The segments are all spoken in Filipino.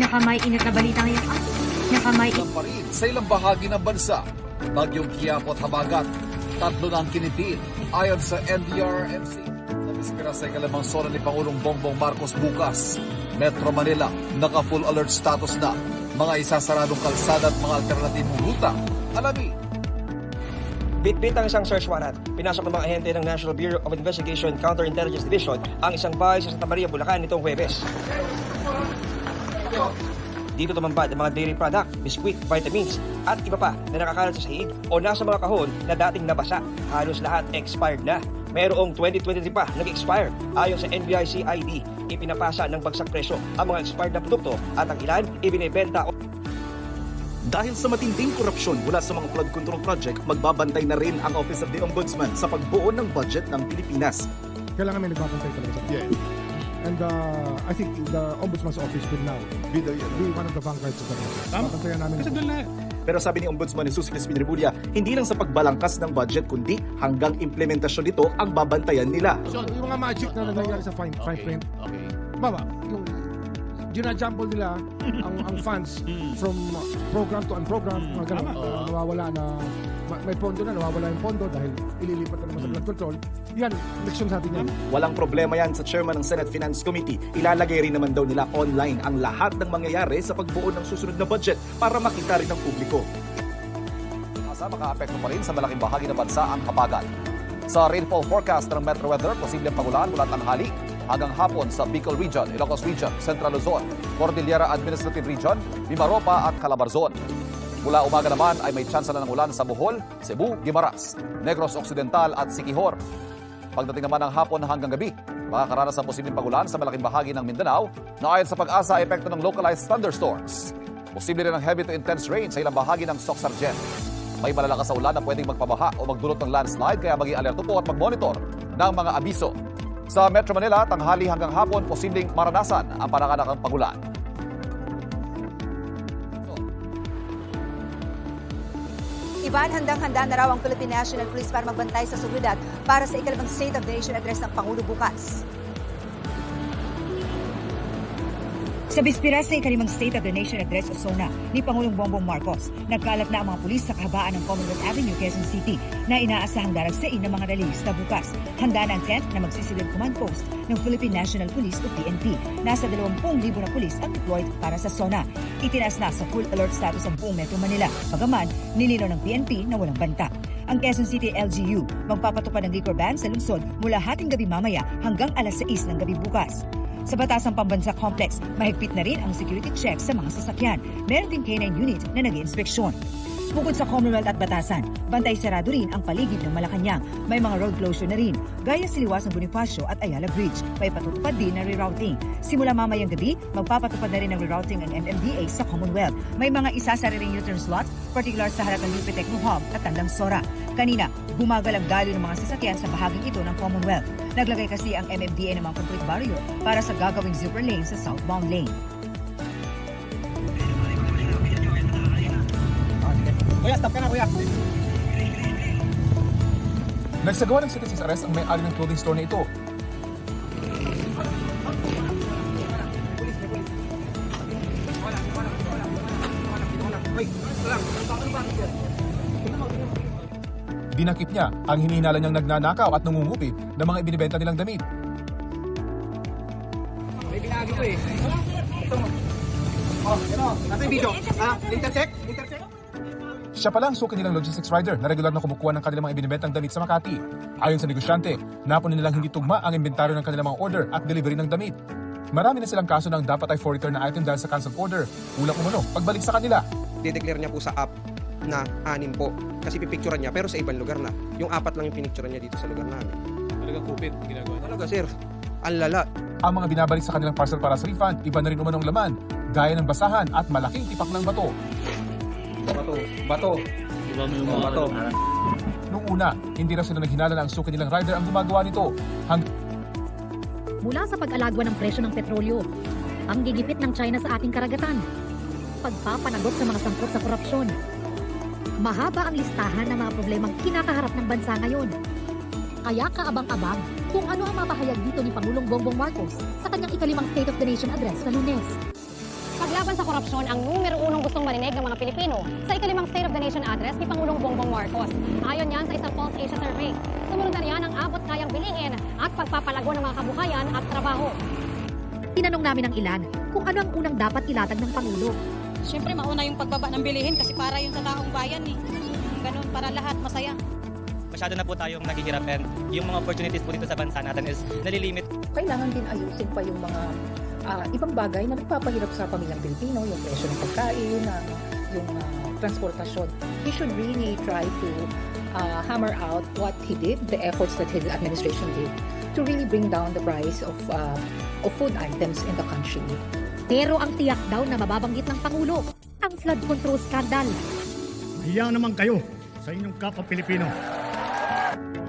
Nakamay inat na balita ngayon. Nakamay pa rin sa ilang bahagi ng bansa. Bagyong Quiapo at Habagat, 3 na ang kinitil ayon sa NDRMC. Nabispira sa ikalimang sona ni Pangulong Bongbong Marcos bukas. Metro Manila, naka-full alert status na. Mga isasaradong kalsada at mga alternatibong ruta. Alamin. Bitbit ang isang search warrant. Pinasok ng mga ahente ng National Bureau of Investigation Counterintelligence Division ang isang bahay sa Santa Maria, Bulacan nitong Huwebes. Dito tumambad ang mga dairy product, biskwit, vitamins at iba pa na nakakalat sa sahig o nasa mga kahon na dating nabasa. Halos lahat expired na. Mayroong 2023 pa nag-expire. Ayon sa NBI-CID, ipinapasa ng bagsak presyo ang mga expired na produkto at ang ilan ibinebenta. Dahil sa matinding korupsyon mula sa mga flood control project, magbabantay na rin ang Office of the Ombudsman sa pagbuo ng budget ng Pilipinas. Kailangan may nagbabantay talaga sa budget. And I think the Ombudsman's office will now be one of the vanguards of the nation. Babantayan namin. Kasi doon na. Pero sabi ni Ombudsman Jesus Crispin Remulla, hindi lang sa pagbalangkas ng budget kundi hanggang implementasyon nito ang babantayan nila. So, yung mga magic na nangyayari sa fine print, Okay. baba, yung ginajumble nila ang funds from program to unprogram, mga ganun. Nawawala na, may pondo na, nawawala yung pondo dahil ililipat na naman sa flood control. Yan, leksyon sabi niya. Walang problema yan sa chairman ng Senate Finance Committee. Ilalagay rin naman daw nila online ang lahat ng mangyayari sa pagbuo ng susunod na budget para makita rin ng publiko. Asa makaapekto pa rin sa malaking bahagi ng bansa ang habagat. Sa rainfall forecast ng Metro Weather, posibleng pagulan mula tanghali hanggang hapon sa Bicol Region, Ilocos Region, Central Luzon, Cordillera Administrative Region, Mimaropa at Calabarzon. Mula umaga naman ay may tsansa na ng ulan sa Bohol, Cebu, Guimaras, Negros Occidental at Siquijor. Pagdating naman ng hapon hanggang gabi, makakaranas ang posibleng pagulan sa malaking bahagi ng Mindanao na ayon sa pag-asa ay epekto ng localized thunderstorms. Posible rin ang heavy to intense rain sa ilang bahagi ng Soc-Sargent. May malalakas sa ulan na pwedeng magpabaha o magdulot ng landslide kaya maging alerto po at mag-monitor ng mga abiso. Sa Metro Manila, tanghali hanggang hapon, posibleng maranasan ang pananganak ng pagulan. Ivan, handang-handa na raw ang Philippine National Police para magbantay sa seguridad para sa ikalawang State of the Nation address ng Pangulo bukas. Sa bispira sa ikalimang State of the Nation Address o SONA ni Pangulong Bongbong Marcos, nagkalat na ang mga pulis sa kahabaan ng Commonwealth Avenue, Quezon City na inaasahang daragsain ng mga realista bukas. Handa na ang tent na magsisilid command post ng Philippine National Police o PNP. Nasa 20,000 na pulis ang deployed para sa SONA. Itinaas na sa full alert status ang buong Metro Manila. Bagaman, nilinaw ng PNP na walang banta. Ang Quezon City LGU magpapatupad ng liquor ban sa lungsod mula hating gabi mamaya hanggang alas 6 ng gabi bukas. Sa Batasang Pambansa Complex, mahigpit na rin ang security check sa mga sasakyan. Meron din K9 unit na nag-inspeksyon. Bukod sa Commonwealth at Batasan, bantay sarado rin ang paligid ng Malacanang. May mga road closure na rin, gaya sa Liwasang Bonifacio at Ayala Bridge. May patutupad din na rerouting. Simula mamayang gabi, magpapatupad na rin ng rerouting ang MMDA sa Commonwealth. May mga isasara ring U-turn slots, particular sa harap ng UP Techno Hub at Tandang Sora. Kanina, bumagal ang daloy ng mga sasakyan sa bahaging ito ng Commonwealth. Naglagay kasi ang MMDA ng mga concrete barrier para sa gagawing zipper lane sa southbound lane. Kuya, stop ka na, kuya. Nagsagawa ng citizen's arrest ang may-ari ng clothing store na ito. Dinakip niya ang hinihinala niyang nagnanakaw at nangungupit ng mga ibinibenta nilang damit. May binagi ko eh. Oh, ito. Nasa yung video. Intercept? Intercept? Siya pala ang suki nilang logistics rider na regular na kumukuha ng kanilang mga ibinibentang damit sa Makati. Ayon sa negosyante, napon nilang hindi tugma ang inventaryo ng kanilang mga order at delivery ng damit. Marami na silang kaso ng dapat ay for return na item dahil sa cancelled order. Kulang umano, pagbalik sa kanila. Dideclare niya po sa app na 6 po kasi pipicturean niya pero sa ibang lugar na. Yung 4 lang yung pinicturean niya dito sa lugar namin. Talagang kupit ginagawa niya. Talaga sir, ang lala. Ang mga binabalik sa kanilang parcel para sa refund, iba na rin umanong laman, gaya ng basahan at malaking tipak ng bato. Bato. Bato. Noong una, hindi raw sila naghinala na ang suki nilang rider ang gumagawa nito. Mula sa pag-alagwa ng presyo ng petrolyo, ang gigipit ng China sa ating karagatan, pagpapanagot sa mga sangkot sa korupsyon. Mahaba ang listahan ng mga problemang kinakaharap ng bansa ngayon. Kaya kaabang-abang kung ano ang mapahayag dito ni Pangulong Bongbong Marcos sa kanyang ikalimang State of the Nation Address sa Lunes. Paglaban sa korupsyon ang numero unong gustong marinig ng mga Pilipino sa ikalimang State of the Nation address ni Pangulong Bongbong Marcos. Ayon yan sa isang Pulse Asia survey. Sumunod na riyan ang abot kayang bilihin at pagpapalago ng mga kabuhayan at trabaho. Tinanong namin ang ilan kung ano ang unang dapat ilatag ng Pangulo. Siyempre, mauna yung pagbaba ng bilihin kasi para yun sa taong bayan eh. Ganun, para lahat masaya. Masyado na po tayong naghihirap and yung mga opportunities po dito sa bansa natin is nalilimit. Kailangan din ayusin pa yung mga ibang bagay na nagpapahirap sa pamilyang Pilipino, yung presyo ng pagkain, yung transportasyon. He should really try to hammer out what he did, the efforts that his administration did, to really bring down the price of food items in the country. Pero ang tiyak daw na mababanggit ng Pangulo, ang flood control scandal. Mahiya naman kayo sa inyong kapwa Pilipino.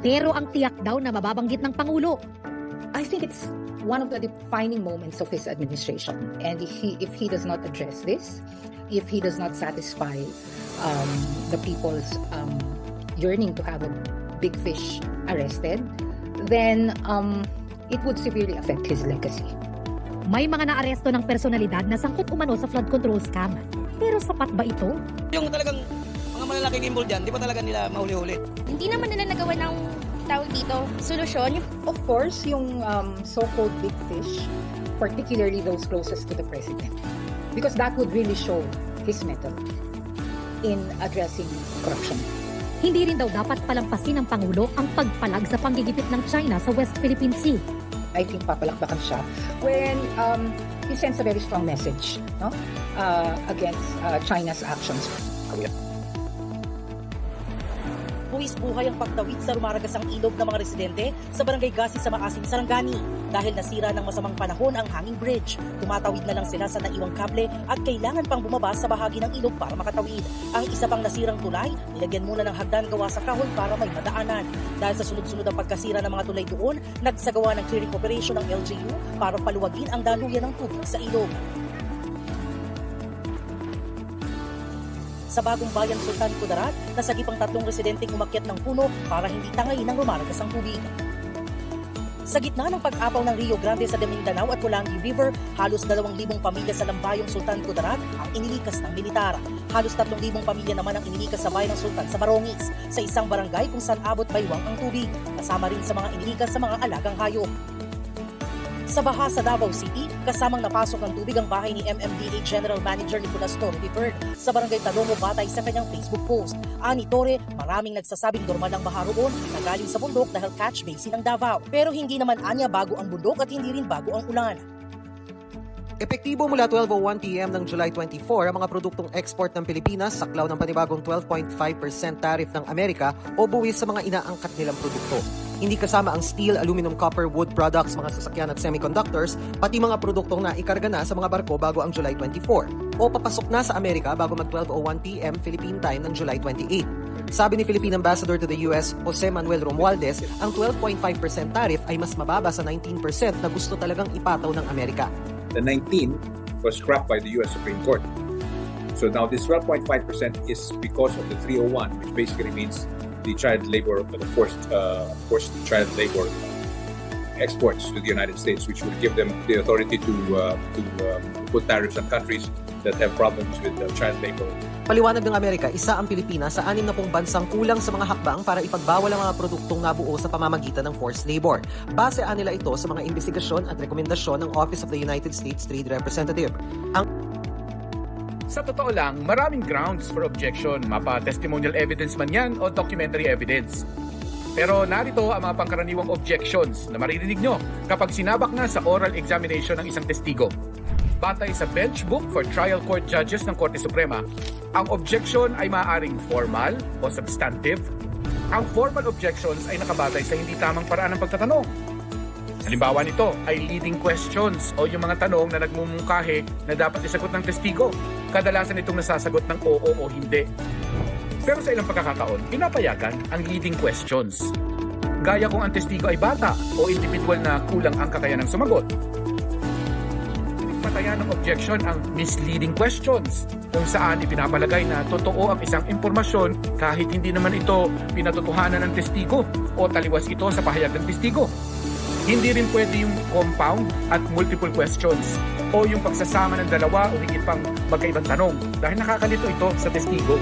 Pero ang tiyak daw na mababanggit ng Pangulo. I think it's one of the defining moments of his administration. And if he does not address this, if he does not satisfy the people's yearning to have a big fish arrested, then it would severely affect his legacy. May mga naaresto ng personalidad na sangkot umano sa flood control scam. Pero sapat ba ito? Yung talagang mga malalaking involved dyan, di ba talaga nila mahuli-huli? Hindi naman nila nagawa ng tawag dito, solusyon. Of course, yung so-called big fish, particularly those closest to the president, because that would really show his method in addressing corruption. Hindi rin daw dapat palampasin ng Pangulo ang pagpalag sa panggigipit ng China sa West Philippine Sea. I think papalakpakan siya when he sends a very strong message against China's actions. Buwis buhay ang pagtawid sa rumaragasang ilog ng mga residente sa Barangay Gasi sa Maasin, Sarangani. Dahil nasira ng masamang panahon ang hanging bridge, tumatawid na lang sila sa naiwang kable at kailangan pang bumaba sa bahagi ng ilog para makatawid. Ang isa pang nasirang tulay, nilagyan muna ng hagdan gawa sa kahoy para may madaanan. Dahil sa sunod-sunod ang pagkasira ng mga tulay doon, nagsagawa ng clearing operation ng LGU para paluwagin ang daluyan ng tubig sa ilog. Sa bagong bayan Sultan Kudarat, nasagip ang 3 residenteng umakyat ng puno para hindi tangay ng rumaragas ang tubig. Sa gitna ng pag-apaw ng Rio Grande sa Mindanao at Pulangi River, halos 2,000 pamilya sa lambayong Sultan Kudarat ang inilikas ng militar. Halos 3,000 pamilya naman ang inilikas sa bayan ng Sultan sa Marongis, sa isang barangay kung saan abot baywang ang tubig, kasama rin sa mga inilikas sa mga alagang hayop. Sa baha sa Davao City, kasamang napasok ng tubig ang bahay ni MMDA General Manager Nicolas Torre III sa Barangay Talongo batay sa kanyang Facebook post. Ani Torre, maraming nagsasabing normal ang baha roon na galing sa bundok dahil catch basin ng Davao. Pero hindi naman anya bago ang bundok at hindi rin bago ang ulan. Epektibo mula 12:01 PM ng July 24 ang mga produktong export ng Pilipinas saklaw ng panibagong 12.5% tariff ng Amerika o buwis sa mga inaangkat nilang produkto. Hindi kasama ang steel, aluminum, copper, wood products, mga sasakyan at semiconductors, pati mga produktong naikarga na sa mga barko bago ang July 24 o papasok na sa Amerika bago mag 12:01 PM Philippine time ng July 28. Sabi ni Philippine Ambassador to the US, Jose Manuel Romualdez, ang 12.5% tariff ay mas mababa sa 19% na gusto talagang ipataw ng Amerika. The 19 was scrapped by the US Supreme Court. So now this 12.5% is because of the 301, which basically means the child labor, the forced child labor exports to the United States, which would give them the authority to put tariffs on countries that have problems with child labor. Paliwanag ng Amerika, isa ang Pilipinas sa 60 bansang kulang sa mga hakbang para ipagbawal ang mga produktong nabuo sa pamamagitan ng forced labor. Base nila ito sa mga investigasyon at rekomendasyon ng Office of the United States Trade Representative. Sa totoo lang, maraming grounds for objection, mapa-testimonial evidence man yan o documentary evidence. Pero narito ang mga pangkaraniwang objections na maririnig nyo kapag sinabak na sa oral examination ng isang testigo. Batay sa bench book for trial court judges ng Korte Suprema, ang objection ay maaaring formal o substantive. Ang formal objections ay nakabatay sa hindi tamang paraan ng pagtatanong. Halimbawa nito ay leading questions o yung mga tanong na nagmumungkahi na dapat isagot ng testigo. Kadalasan itong nasasagot ng oo o hindi. Pero sa ilang pagkakataon, pinapayagan ang leading questions. Gaya kung ang testigo ay bata o individual na kulang ang kakayanang sumagot. Patayan ng objection ang misleading questions, kung saan ipinapalagay na totoo ang isang impormasyon kahit hindi naman ito pinatotohanan ng testigo o taliwas ito sa pahayag ng testigo. Hindi rin pwede yung compound at multiple questions, o yung pagsasama ng dalawa o higit pang magkaibang tanong dahil nakakalito ito sa testigo.